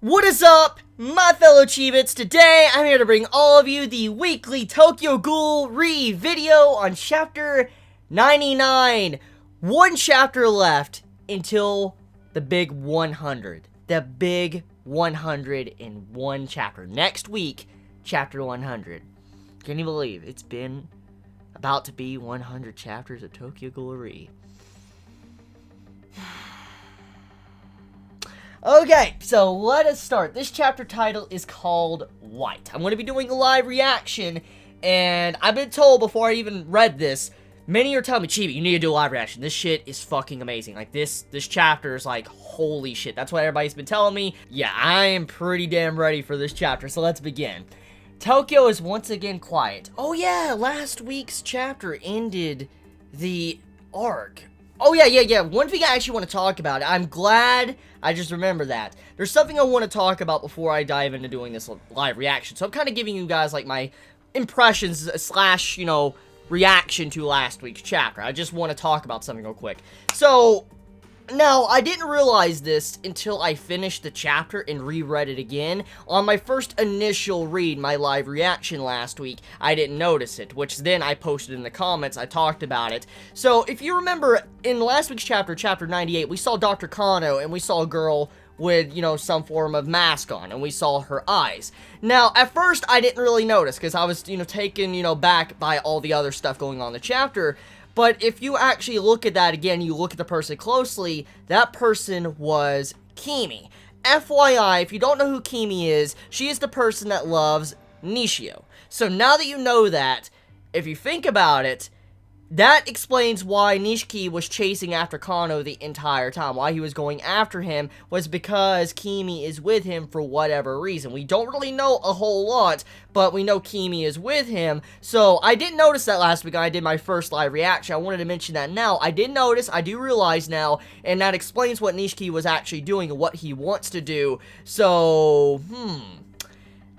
What is up, my fellow Chibits? Today, I'm here to bring all of you the weekly Tokyo Ghoul video on Chapter 99. One chapter left until the big 100. The big 100 in one chapter. Next week, Chapter 100. Can you believe it's been about to be 100 chapters of Tokyo Ghoul? Okay, so let us start. This chapter title is called White. I'm going to be doing a live reaction, and I've been told before I even read this, many are telling me, Chibi, you need to do a live reaction. This shit is fucking amazing. Like, this chapter is like, holy shit. That's what everybody's been telling me. Yeah, I am pretty damn ready for this chapter, so let's begin. Tokyo is once again quiet. Oh yeah, last week's chapter ended the arc. Oh, yeah. One thing I actually want to talk about. I'm glad I just remembered that. There's something I want to talk about before I dive into doing this live reaction. So I'm kind of giving you guys, like, my impressions slash, you know, reaction to last week's chapter. I just want to talk about something real quick. So, now, I didn't realize this until I finished the chapter and reread it again. On my first initial read, my live reaction last week, I didn't notice it, which then I posted in the comments, I talked about it. So, if you remember, in last week's chapter, chapter 98, we saw Dr. Kano, and we saw a girl with, you know, some form of mask on, and we saw her eyes. Now, at first, I didn't really notice, because I was, you know, taken, you know, back by all the other stuff going on in the chapter. But if you actually look at that again, you look at the person closely, that person was Kimi. FYI, if you don't know who Kimi is, she is the person that loves Nishio. So now that you know that, if you think about it, that explains why Nishiki was chasing after Kano the entire time. Why he was going after him was because Kimi is with him for whatever reason. We don't really know a whole lot, but we know Kimi is with him. So, I didn't notice that last week when I did my first live reaction. I wanted to mention that now. I did notice, I do realize now, and that explains what Nishiki was actually doing and what he wants to do. So,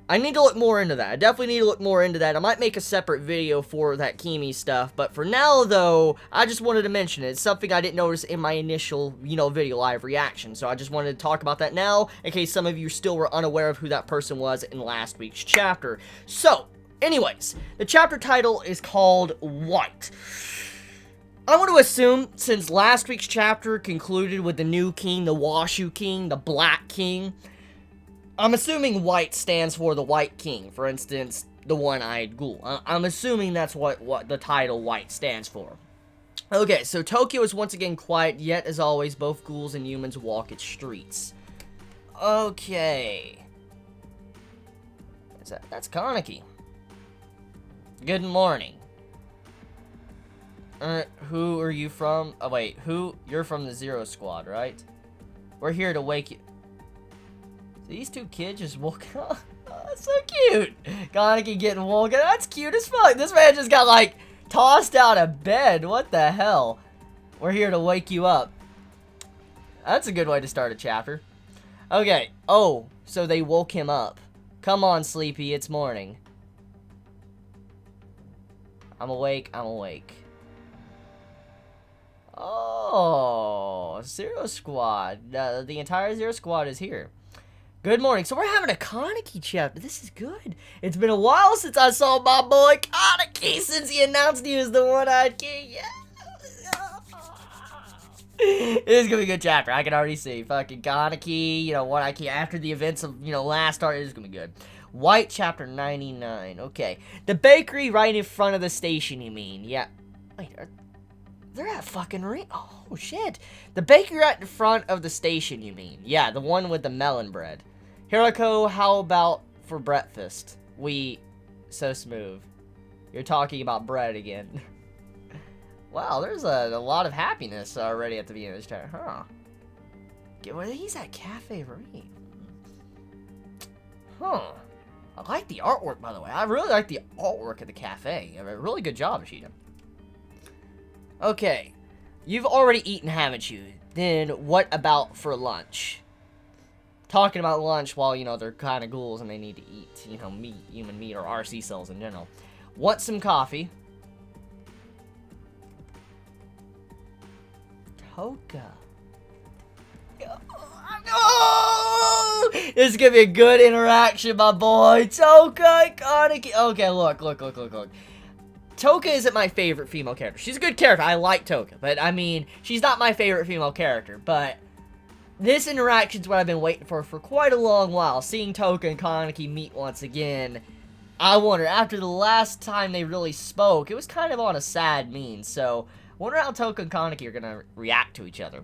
I need to look more into that. I definitely need to look more into that. I might make a separate video for that Kimi stuff. But for now, though, I just wanted to mention it. It's something I didn't notice in my initial, you know, video live reaction. So I just wanted to talk about that now, in case some of you still were unaware of who that person was in last week's chapter. So, anyways, the chapter title is called White. I want to assume, since last week's chapter concluded with the new king, the Washu king, the Black king, I'm assuming white stands for the White King. For instance, the one-eyed ghoul. I'm assuming that's what the title white stands for. Okay, so Tokyo is once again quiet, yet as always, both ghouls and humans walk its streets. Okay. That's Kaneki. Good morning. Who are you from? Oh, wait, you're from the Zero Squad, right? We're here to wake you. These two kids just woke up. Oh, that's so cute. Kaneki getting woken up. That's cute as fuck. This man just got, like, tossed out of bed. What the hell? We're here to wake you up. That's a good way to start a chapter. Okay. Oh, so they woke him up. Come on, Sleepy. It's morning. I'm awake. I'm awake. Oh, Zero Squad. The entire Zero Squad is here. Good morning. So we're having a Kaneki chapter. This is good. It's been a while since I saw my boy Kaneki since he announced he was the one-eyed king. Yeah. It is gonna be a good chapter. I can already see. Fucking Kaneki, you know, one-eyed king. After the events of, you know, last art, it is gonna be good. White chapter 99. Okay. The bakery right in front of the station, you mean? Yeah. Wait, they're at fucking ring. Oh, shit. The bakery right in front of the station, you mean? Yeah, the one with the melon bread. Hiroko, how about for breakfast? So smooth. You're talking about bread again. Wow, there's a lot of happiness already at the beginning of this chapter. Huh. Well, he's at Cafe Marie. Huh. I like the artwork, by the way. I really like the artwork at the cafe. A really good job, Ashita. Okay. You've already eaten, haven't you? Then what about for lunch? Talking about lunch while, you know, they're kind of ghouls and they need to eat, you know, meat, human meat, or RC cells in general. Want some coffee? Toka. This is gonna be a good interaction, my boy. Toka and Kaneki. Okay, look. Toka isn't my favorite female character. She's a good character. I like Toka. But, I mean, she's not my favorite female character. But this interaction's what I've been waiting for quite a long while. Seeing Toka and Kaneki meet once again. I wonder, after the last time they really spoke, it was kind of on a sad mean. So, I wonder how Toka and Kaneki are gonna react to each other.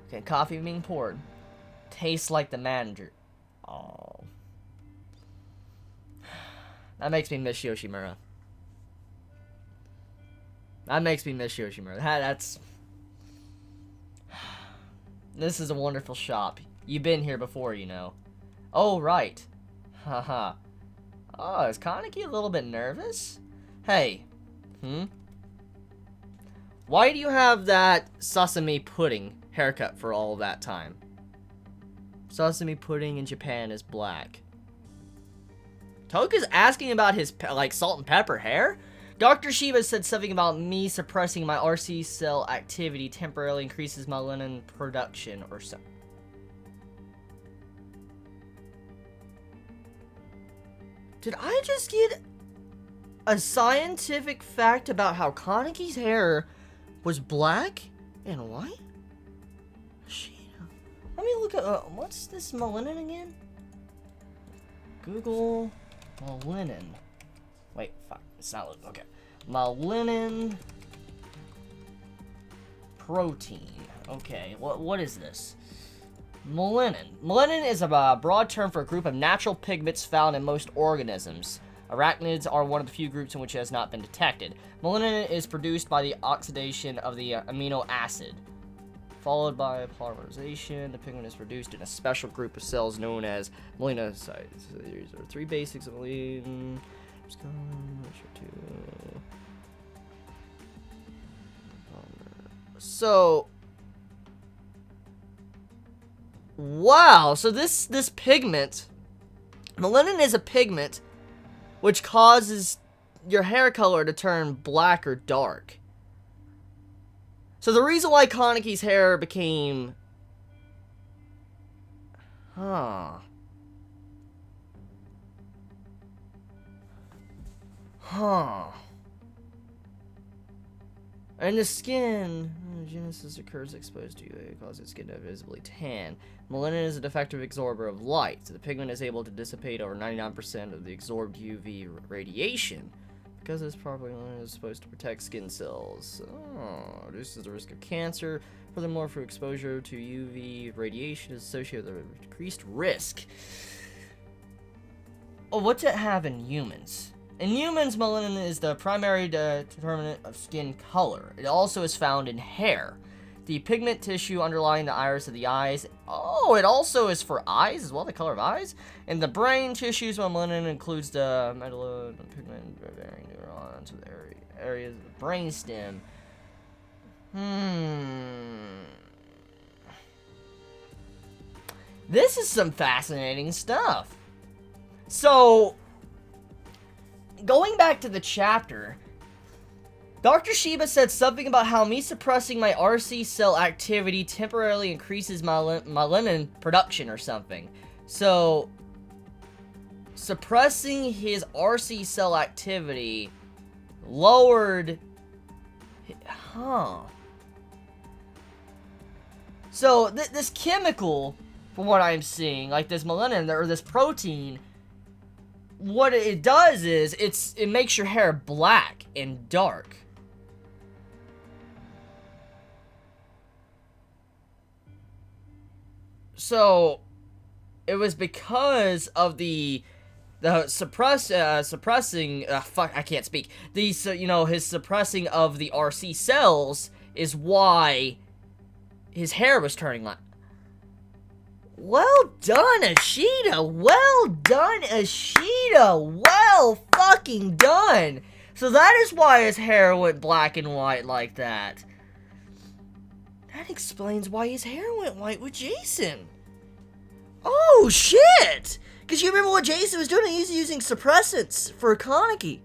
Okay, coffee being poured. Tastes like the manager. Oh. That makes me miss Yoshimura. That's... This is a wonderful shop. You've been here before, you know. Oh, right. Haha. Oh, is Kaneki a little bit nervous? Hey. Why do you have that sesame pudding haircut for all that time? Sesame pudding in Japan is black. Toka's asking about his, like, salt and pepper hair? Dr. Shiba said something about me suppressing my RC cell activity temporarily increases melanin production or something. Did I just get a scientific fact about how Kaneki's hair was black and white? Shit. Let me look at, what's this melanin again? Google melanin. Wait, fuck, it's not, okay. Melanin protein. Okay, what is this? Melanin. Melanin is a broad term for a group of natural pigments found in most organisms. Arachnids are one of the few groups in which it has not been detected. Melanin is produced by the oxidation of the amino acid, followed by polymerization. The pigment is produced in a special group of cells known as melanocytes. These are three basics of melanin. So, wow. So this pigment, melanin is a pigment which causes your hair color to turn black or dark. So the reason why Kaneki's hair became... And the skin, genesis occurs exposed to UV, causes skin to visibly tan. Melanin is a defective absorber of light, so the pigment is able to dissipate over 99% of the absorbed UV radiation. Because this property is supposed to protect skin cells. Oh, reduces the risk of cancer. Furthermore, for exposure to UV radiation is associated with a decreased risk. Oh, what's it have in humans? In humans, melanin is the primary determinant of skin color. It also is found in hair. The pigment tissue underlying the iris of the eyes. Oh, it also is for eyes as well, the color of eyes. And the brain tissues, melanin includes the medulla pigment bearing neurons of the areas of the brainstem. This is some fascinating stuff. So, going back to the chapter, Dr. Shiba said something about how me suppressing my RC cell activity temporarily increases my melanin production or something. So, suppressing his RC cell activity lowered... So, this chemical, from what I'm seeing, like this melanin, or this protein... What it does is, it makes your hair black and dark. So, it was because of the suppressing, fuck, I can't speak. His suppressing of the RC cells is why his hair was turning like. Well done, Ashita! Well done, Ashita! Well fucking done! So that is why his hair went black and white like that. That explains why his hair went white with Jason. Oh, shit! Because you remember what Jason was doing? He was using suppressants for Kaneki.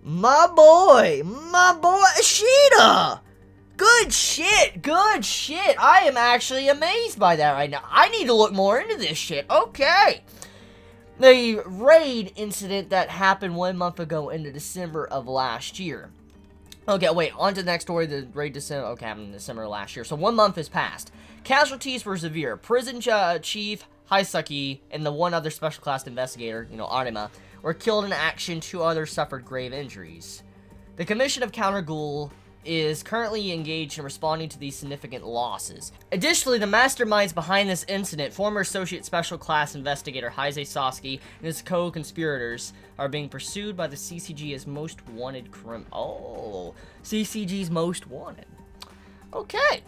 My boy, Ashita! Good Good shit! Good shit! I am actually amazed by that right now. I need to look more into this shit. Okay. The raid incident that happened 1 month ago in December of last year. Okay, wait, on to the next story. The raid happened in December of last year. So 1 month has passed. Casualties were severe. Prison Chief Haisaki and the one other special class investigator, Arima, were killed in action. 2 others suffered grave injuries. The Commission of Counter Ghoul is currently engaged in responding to these significant losses. Additionally, the masterminds behind this incident, former Associate Special Class Investigator Heise Sasaki and his co-conspirators, are being pursued by the CCG as most wanted CCG's most wanted. Okay.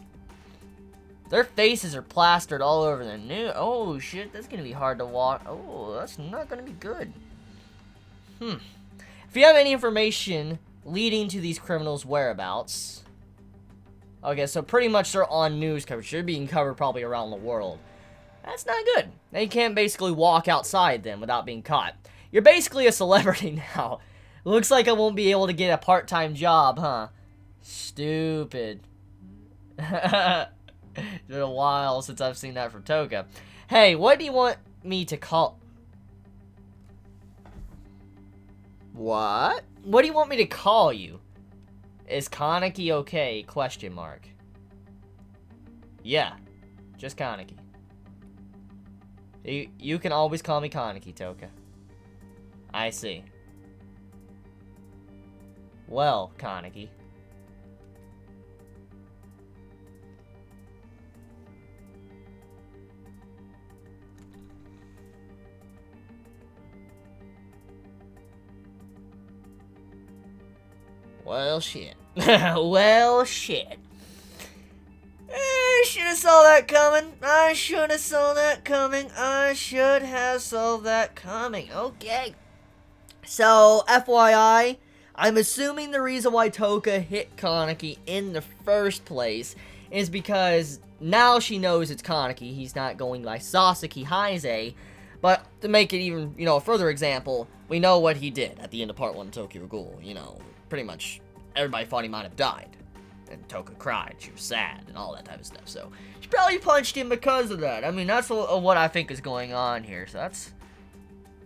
Their faces are plastered all over the news. Oh, shit, that's gonna be hard to watch. Oh, that's not gonna be good. If you have any information leading to these criminals' whereabouts. Okay, so pretty much they're on news coverage. They're being covered probably around the world. That's not good. They can't basically walk outside them without being caught. You're basically a celebrity now. Looks like I won't be able to get a part-time job, huh? Stupid. It's been a while since I've seen that from Toka. Hey, what do you want me to call... What? What do you want me to call you? Is Kaneki okay? Question mark. Yeah. Just Kaneki. You can always call me Kaneki, Toka. I see. Well, Kaneki. Well, shit. Well, shit. I should have saw that coming. I should have saw that coming. I should have saw that coming. Okay. So, FYI, I'm assuming the reason why Toka hit Kaneki in the first place is because now she knows it's Kaneki. He's not going by Sasaki Heise. But to make it even, a further example, we know what he did at the end of Part 1 of Tokyo Ghoul. Pretty much everybody thought he might have died. And Toka cried. She was sad and all that type of stuff. So, she probably punched him because of that. I mean, that's what I think is going on here. So, that's...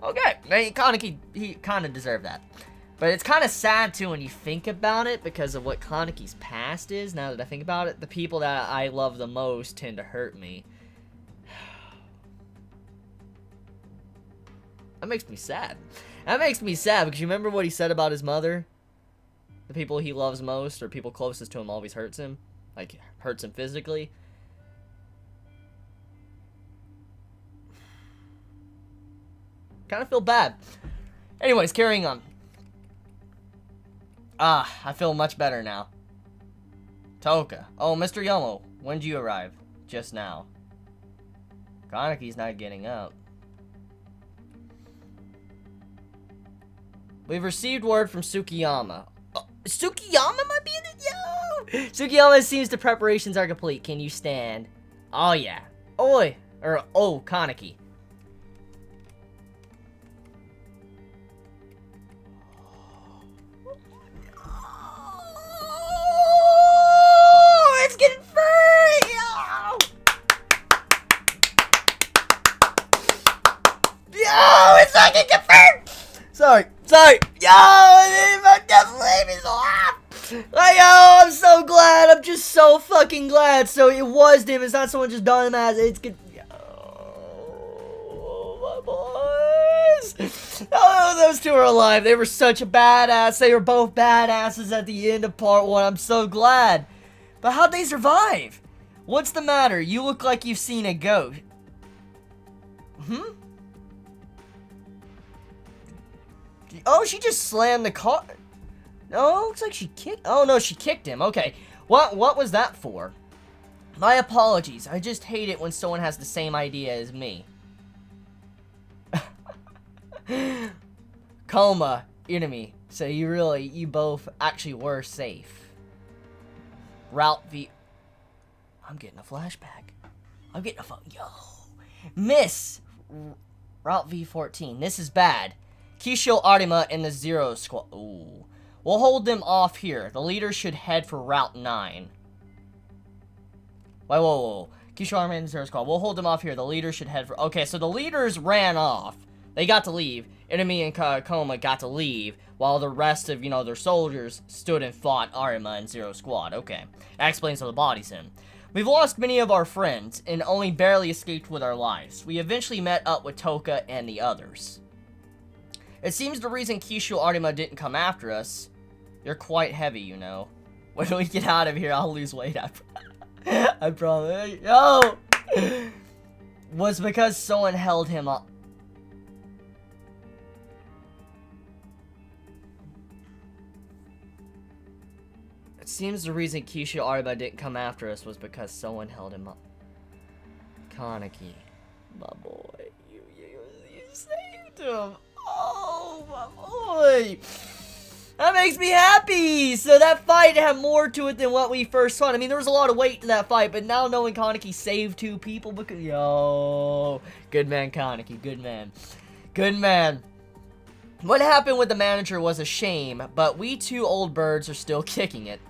okay. Kaneki, he kind of deserved that. But it's kind of sad, too, when you think about it, because of what Kaneki's past is. Now that I think about it, the people that I love the most tend to hurt me. That makes me sad. That makes me sad, because you remember what he said about his mother? The people he loves most, or people closest to him, always hurts him. Like, hurts him physically. Kind of feel bad. Anyways, carrying on. I feel much better now. Toka. Oh, Mr. Yomo, when did you arrive? Just now. Kaneki's not getting up. We've received word from Tsukiyama. Tsukiyama might be in it? Yo! Tsukiyama seems the preparations are complete. Can you stand? Oh, yeah. Oi. Or, oh, Kaneki. Oh, it's getting free! Yo, it's not getting confirmed! Sorry. Yo, I can't believe he's alive. Like, yo, I'm so glad. I'm just so fucking glad. So it was him. It's not someone just done him as it's good. Yo, my boys. Oh, those two are alive. They were such a badass. They were both badasses at the end of Part 1. I'm so glad. But how'd they survive? What's the matter? You look like you've seen a ghost. Oh, she just slammed the car. No, looks like she kicked. Oh, no, she kicked him. Okay. What was that for? My apologies. I just hate it when someone has the same idea as me. Coma, enemy. So you both actually were safe. Route V. I'm getting a flashback. Yo. Miss. Route V14. This is bad. Kisho Arima and the Zero Squad. Ooh. We'll hold them off here. The leader should head for Route 9. Wait, whoa. Kisho Arima and Zero Squad. We'll hold them off here. The leaders should head for... Okay, so the leaders ran off. They got to leave. Enemy and Koma got to leave, while the rest of, their soldiers stood and fought Arima and Zero Squad. Okay, that explains how the body's in. We've lost many of our friends, and only barely escaped with our lives. We eventually met up with Toka and the others. It seems the reason Kisho Arima didn't come after us... You're quite heavy, When we get out of here, I'll lose weight. I promise. Yo! Was because someone held him up. It seems the reason Kisho Arima didn't come after us was because someone held him up. Kaneki, my boy, you saved him. Oh, my boy. That makes me happy. So that fight had more to it than what we first saw. I mean, there was a lot of weight to that fight, but now knowing Kaneki saved 2 people because good man, Kaneki, good man. Good man. What happened with the manager was a shame, but we 2 old birds are still kicking it.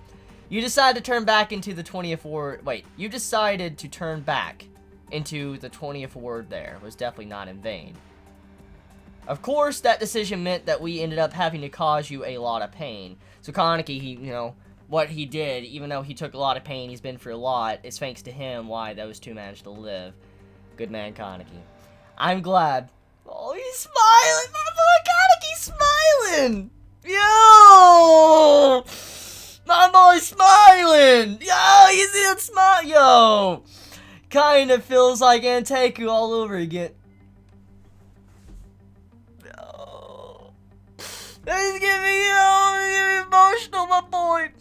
You decided to turn back into the 20th ward. Wait, you decided to turn back into the 20th ward there. It was definitely not in vain. Of course, that decision meant that we ended up having to cause you a lot of pain. So Kaneki, what he did, even though he took a lot of pain, he's been through a lot, it's thanks to him why those 2 managed to live. Good man, Kaneki. I'm glad. Oh, he's smiling! My boy Kaneki's smiling! Yo! My boy's smiling! Yo, you see that smile? Yo! Kinda feels like Anteku all over again. Yo. He's getting me emotional, my boy!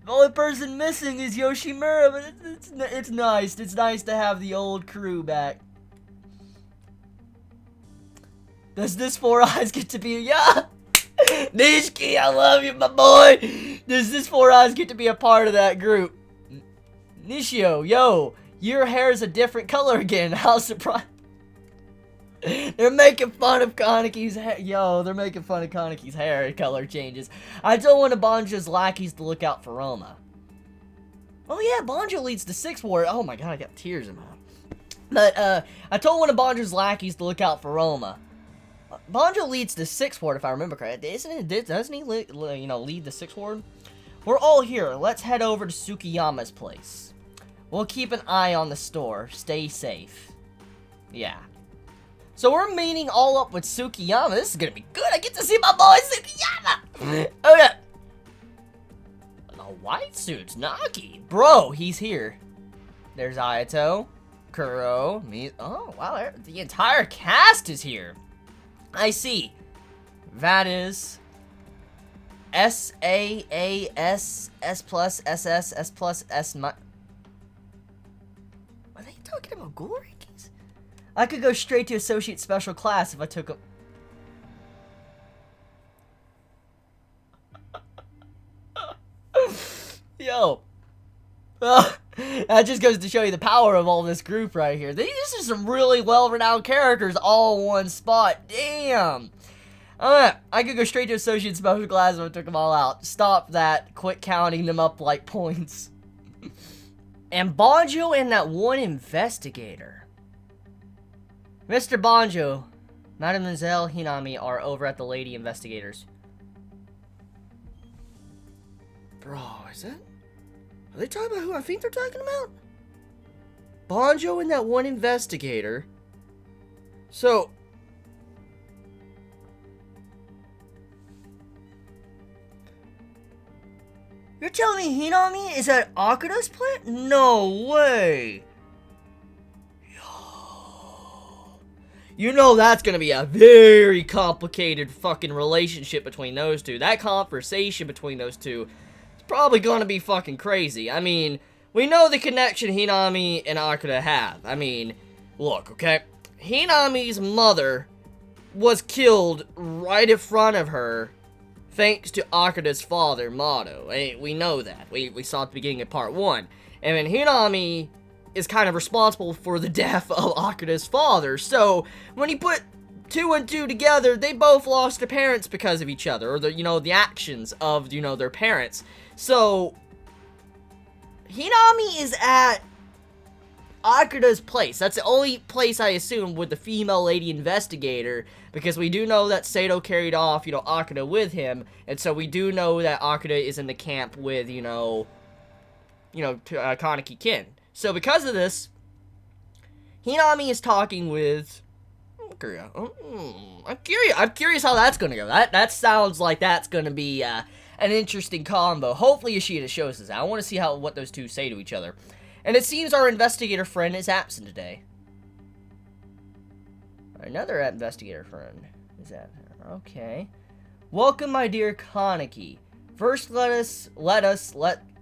The only person missing is Yoshimura, but it's nice. It's nice to have the old crew back. Does this 4 Eyes get to be Nishiki, I love you, my boy! Does this 4 Eyes get to be a part of that group? Nishio, yo, your hair is a different color again. How surprised. They're making fun of Kaneki's hair. Yo, they're making fun of Kaneki's hair color changes. I told one of Banjo's lackeys to look out for Roma. Oh yeah, Banjo leads the 6th ward. Oh my god, I got tears in my mouth. But, I told one of Banjo's lackeys to look out for Roma. Banjo leads the 6th ward, if I remember correctly. Doesn't he lead the 6th ward? We're all here. Let's head over to Tsukiyama's place. We'll keep an eye on the store. Stay safe. Yeah. So we're meeting all up with Tsukiyama. This is gonna be good. I get to see my boy Tsukiyama. Oh yeah. The white suits, Naki. Bro, he's here. There's Ayato, Kuro, me. Oh wow, the entire cast is here. I see. That is SAAS S plus SS S plus S. Are they talking about Ghoul rankings? I could go straight to Associate Special Class if I took them. Yo. That just goes to show you the power of all this group right here. These are some really well-renowned characters all in one spot. Damn. I could go straight to Associate Special Class if I took them all out. Stop that. Quit counting them up like points. And Banjo and that one investigator. Mr. Banjo, Mademoiselle Hinami are over at the Lady Investigators. Bro, is that... Are they talking about who I think they're talking about? Banjo and that one investigator. So... You're telling me Hinami is at Akuda's plant? No way! You know that's gonna be a very complicated fucking relationship between those two. That conversation between those two is probably gonna be fucking crazy. I mean, we know the connection Hinami and Akuda have. I mean, look, okay? Hinami's mother was killed right in front of her thanks to Akuda's father, Mato. We know that. We saw at the beginning of part 1. And then Hinami is kind of responsible for the death of Akuda's father. So, when you put 2 and 2 together, they both lost their parents because of each other. Or, the actions of, their parents. So, Hinami is at Akira's place. That's the only place I assume with the female lady investigator, because we do know that Sato carried off, Akira with him, and so we do know that Akira is in the camp with, Kaneki Kin. So because of this, Hinami is talking with Akira. I'm curious how that's gonna go. That sounds like that's gonna be an interesting combo. Hopefully Yoshida shows us that. I want to see what those two say to each other. And it seems our investigator friend is absent today. Another investigator friend is absent. Okay. Welcome, my dear Kaneki. First, let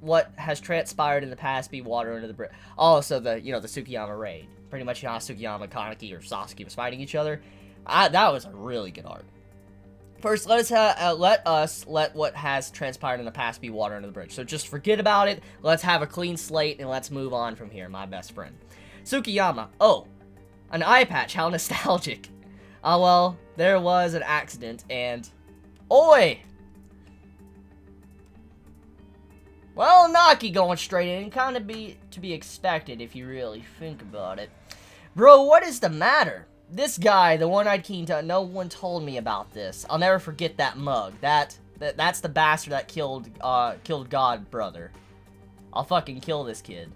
what has transpired in the past be water under the bridge. Oh, so the Tsukiyama raid. Pretty much, Tsukiyama, Kaneki, or Sasuke was fighting each other. That was a really good arc. First, let what has transpired in the past be water under the bridge. So just forget about it. Let's have a clean slate and let's move on from here, my best friend. Tsukiyama. Oh, an eye patch. How nostalgic. Well, there was an accident and... Oi! Well, Naki going straight in. Kind of to be expected if you really think about it. Bro, what is the matter? This guy, the one-eyed Kinta, no one told me about this. I'll never forget that mug. That's the bastard that killed God brother. I'll fucking kill this kid.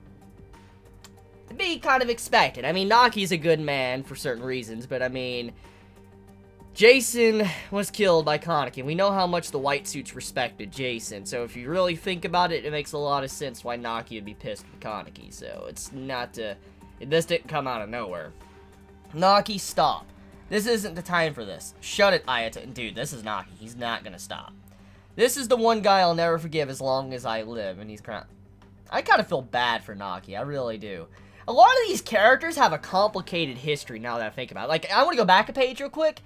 To be kind of expected. I mean, Naki's a good man for certain reasons, but I mean, Jason was killed by Kaneki, and we know how much the white suits respected Jason. So if you really think about it, it makes a lot of sense why Naki would be pissed with Kaneki. So it's not this didn't come out of nowhere. Naki, stop. This isn't the time for this. Shut it, Ayata. Dude, this is Naki. He's not gonna stop. This is the one guy I'll never forgive as long as I live, and he's crying. I kind of feel bad for Naki. I really do. A lot of these characters have a complicated history now that I think about it. Like, I want to go back a page real quick.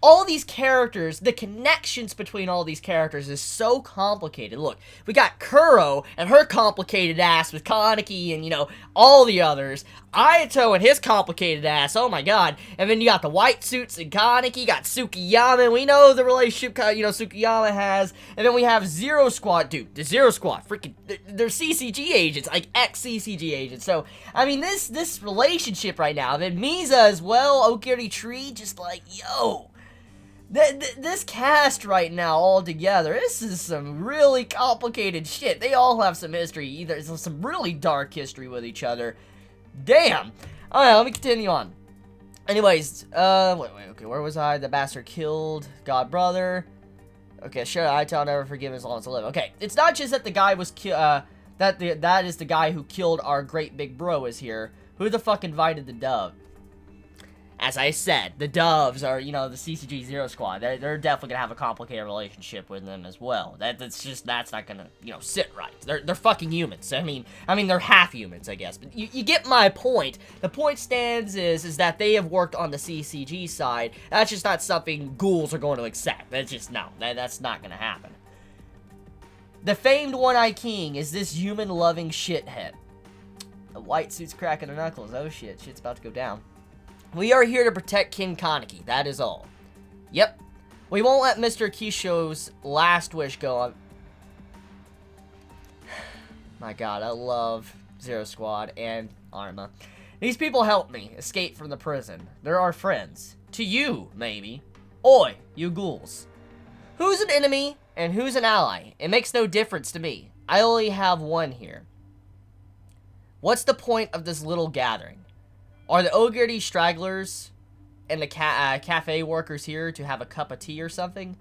All these characters, the connections between all these characters is so complicated. Look, we got Kuro and her complicated ass with Kaneki and, all the others. Ayato and his complicated ass, oh my god. And then you got the white suits and Kaneki, you got Tsukiyama, and we know the relationship, Tsukiyama has. And then we have Zero Squad, dude, the Zero Squad, freaking, they're CCG agents, like ex-CCG agents. So, I mean, this relationship right now, then Misa as well, Okiri Tree, just like, yo. This cast right now all together, this is some really complicated shit. They all have some history, either some really dark history with each other. Damn. Alright, let me continue on. Anyways, okay, where was I? The bastard killed God brother. Okay, sure, I'll never forgive him as long as I live. Okay, it's not just that the guy was that is the guy who killed our great big bro is here. Who the fuck invited the dove? As I said, the Doves are, the CCG Zero Squad. They're definitely gonna have a complicated relationship with them as well. That's not gonna, sit right. They're fucking humans. I mean, they're half humans, I guess. But you get my point. The point stands is that they have worked on the CCG side. That's just not something ghouls are going to accept. That's just, no. That's not gonna happen. The famed One-Eye King is this human-loving shithead. The white suit's cracking their knuckles. Oh shit, shit's about to go down. We are here to protect King Kaneki, that is all. Yep. We won't let Mr. Kisho's last wish go on. My god, I love Zero Squad and Arma. These people helped me escape from the prison. They're our friends. To you, maybe. Oi, you ghouls. Who's an enemy and who's an ally? It makes no difference to me. I only have one here. What's the point of this little gathering? Are the Ogurdi stragglers and the cafe workers here to have a cup of tea or something?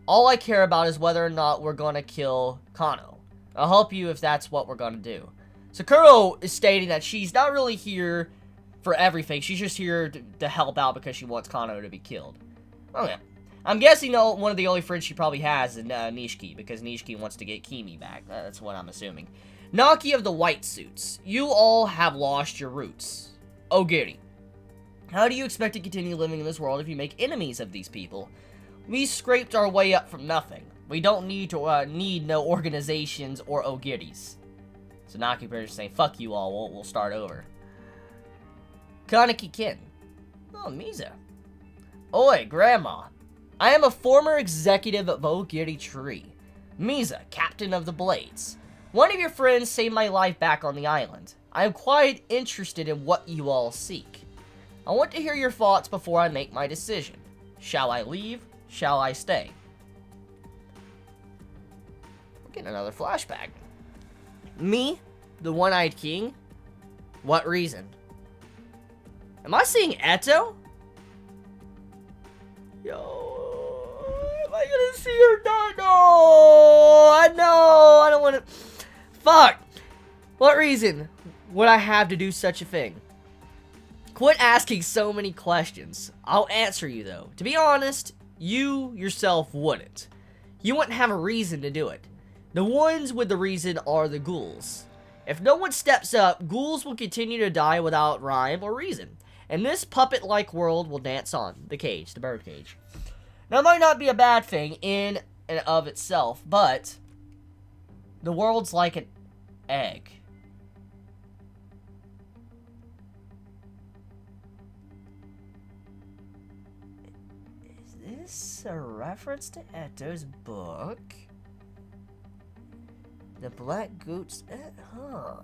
All I care about is whether or not we're going to kill Kano. I'll help you if that's what we're going to do. Sakuro is stating that she's not really here for everything. She's just here to help out because she wants Kano to be killed. Okay. I'm guessing one of the only friends she probably has is Nishiki, because Nishiki wants to get Kimi back. That's what I'm assuming. Naki of the white suits. You all have lost your roots. Ogiri. How do you expect to continue living in this world if you make enemies of these people? We scraped our way up from nothing. We don't need no organizations or Ogiris. So Naki pretty much saying, fuck you all, we'll start over. Kaneki Kin. Oh, Misa. Oi, Grandma. I am a former executive of Ogiri Tree. Misa, captain of the Blades. One of your friends saved my life back on the island. I am quite interested in what you all seek. I want to hear your thoughts before I make my decision. Shall I leave? Shall I stay? We're getting another flashback. Me? The one-eyed king? What reason? Am I seeing Eto? Yo, am I gonna see her die? No, I don't want to. Fuck. What reason would I have to do such a thing? Quit asking so many questions. I'll answer you though. To be honest, you yourself wouldn't. You wouldn't have a reason to do it. The ones with the reason are the ghouls. If no one steps up, ghouls will continue to die without rhyme or reason. And this puppet-like world will dance on. The cage, the bird cage. Now, it might not be a bad thing in and of itself, but the world's like an egg. Is this a reference to Eto's book? The Black Goat's egg? Huh.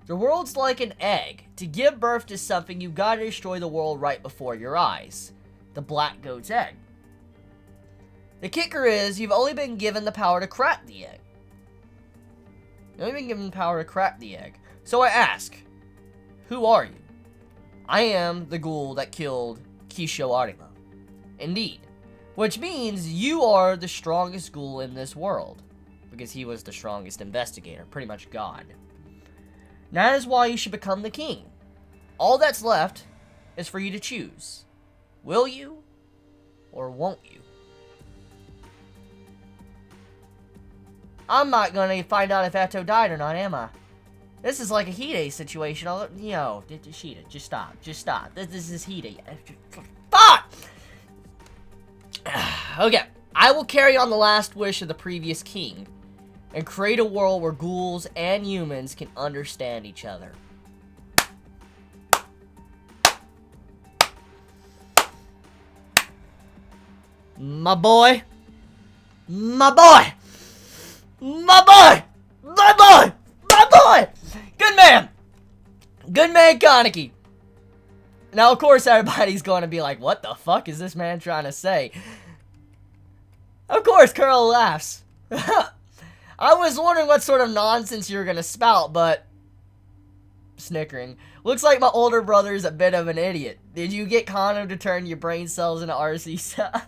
The world's like an egg. To give birth to something, you gotta destroy the world right before your eyes. The Black Goat's egg. The kicker is, you've only been given the power to crack the egg. You've only been given the power to crack the egg. So I ask, who are you? I am the ghoul that killed Kisho Arima. Indeed. Which means you are the strongest ghoul in this world. Because he was the strongest investigator, pretty much God. That is why you should become the king. All that's left is for you to choose. Will you, or won't you? I'm not gonna find out if Eto died or not, am I? This is like a Hide situation. Yo, Shida, just stop. Just stop. This is Hide. Fuck! Okay, I will carry on the last wish of the previous king and create a world where ghouls and humans can understand each other. My boy. My boy. My boy. My boy. My boy. Good man. Good man, Kaneki. Now, of course, everybody's going to be like, what the fuck is this man trying to say? Of course, Curl laughs. I was wondering what sort of nonsense you were going to spout, but... Snickering. Looks like my older brother is a bit of an idiot. Did you get Kano to turn your brain cells into RC cells?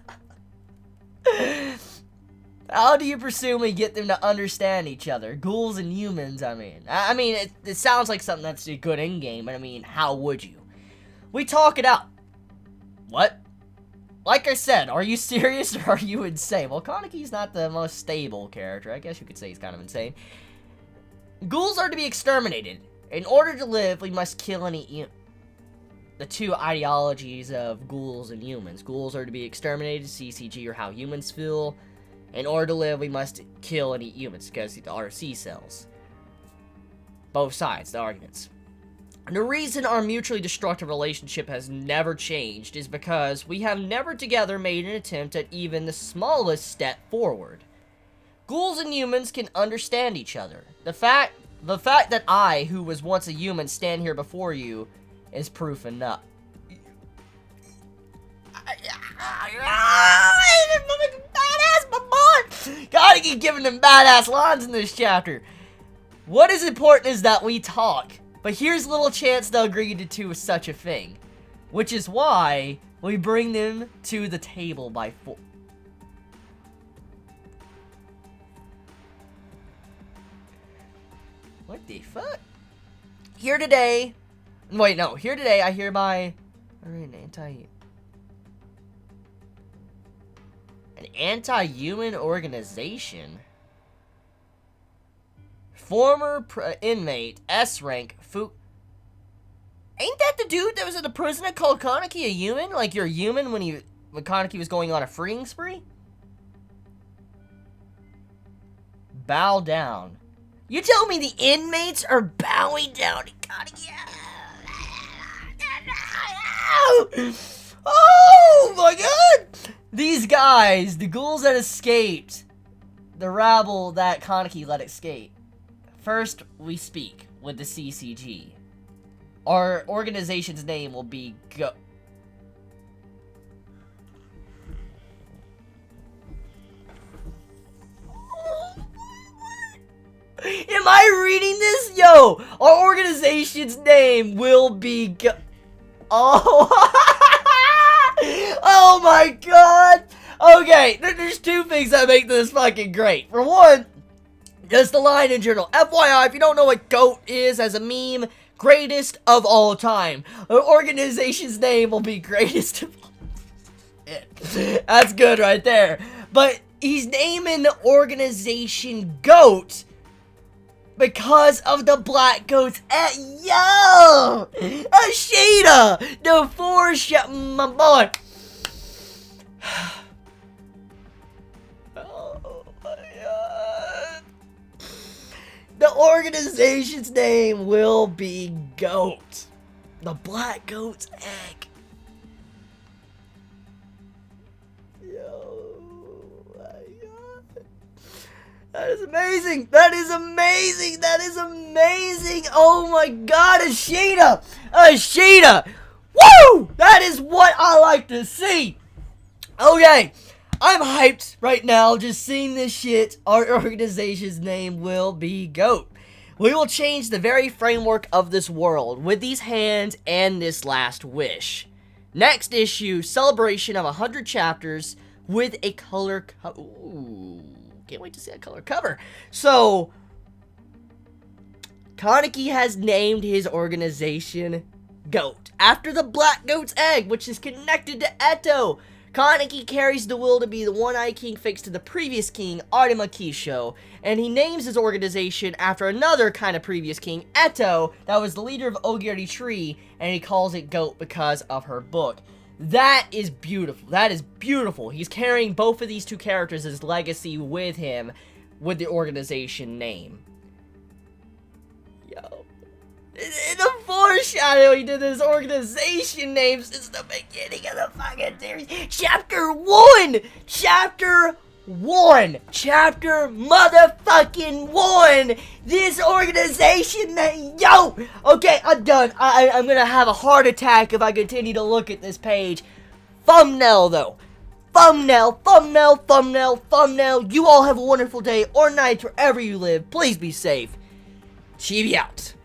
How do you presume we get them to understand each other? Ghouls and humans, I mean. It sounds like something that's good in-game, but I mean, how would you? We talk it out. What? Like I said, are you serious or are you insane? Well, Kaneki's not the most stable character. I guess you could say he's kind of insane. Ghouls are to be exterminated. In order to live, we must kill and eat the two ideologies of ghouls and humans. Ghouls are to be exterminated, CCG, or how humans feel. In order to live, we must kill and eat humans, because the RC cells. Both sides, the arguments. The reason our mutually destructive relationship has never changed is because we have never together made an attempt at even the smallest step forward. Ghouls and humans can understand each other. The fact that I, who was once a human, stand here before you is proof enough. Badass, my boy! Gotta keep giving them badass lines in this chapter. What is important is that we talk. But here's little chance they'll agree to do such a thing. Which is why we bring them to the table by force. What the fuck? Here today... Wait, no. Here today, I hereby... An anti-human organization? Former inmate, S-rank, Ain't that the dude that was in the prison that called Kaneki a human? Like, you're a human when Kaneki was going on a freeing spree? Bow down. You tell me the inmates are bowing down to Kaneki? Oh my god! These guys, the ghouls that escaped, the rabble that Kaneki let escape. First, we speak with the CCG. Our organization's name will be Go... Am I reading this? Yo! Our organization's name will be Go... Oh! Oh my god! Okay, there's two things that make this fucking great. For one, just the line in general. FYI, if you don't know what GOAT is as a meme, greatest of all time. Our organization's name will be greatest of all time. That's good right there. But he's naming the organization GOAT because of the black goats at yo! Ashita! The my boy. Oh my god. The organization's name will be GOAT. The black goat's egg. That is amazing! That is amazing! That is amazing! Oh my god, Ashita! Ashita! Woo! That is what I like to see! Okay, I'm hyped right now just seeing this shit. Our organization's name will be GOAT. We will change the very framework of this world with these hands and this last wish. Next issue, celebration of 100 chapters with a color Ooh. Can't wait to see that color cover. So, Kaneki has named his organization GOAT after the black goat's egg, which is connected to Eto. Kaneki carries the will to be the one-eyed king fixed to the previous king, Arima Kisho, and he names his organization after another kind of previous king, Eto, that was the leader of Ogiri Tree, and he calls it GOAT because of her book. That is beautiful. That is beautiful. He's carrying both of these two characters as legacy with him with the organization name. Yo. In the foreshadowing to this organization name since the beginning of the fucking series. Chapter 1! Chapter 1! Chapter motherfucking 1! This organization name, yo! Okay, I'm done. I'm gonna have a heart attack if I continue to look at this page. Thumbnail, though. Thumbnail, thumbnail, thumbnail, thumbnail. You all have a wonderful day or night wherever you live. Please be safe. Chibi out.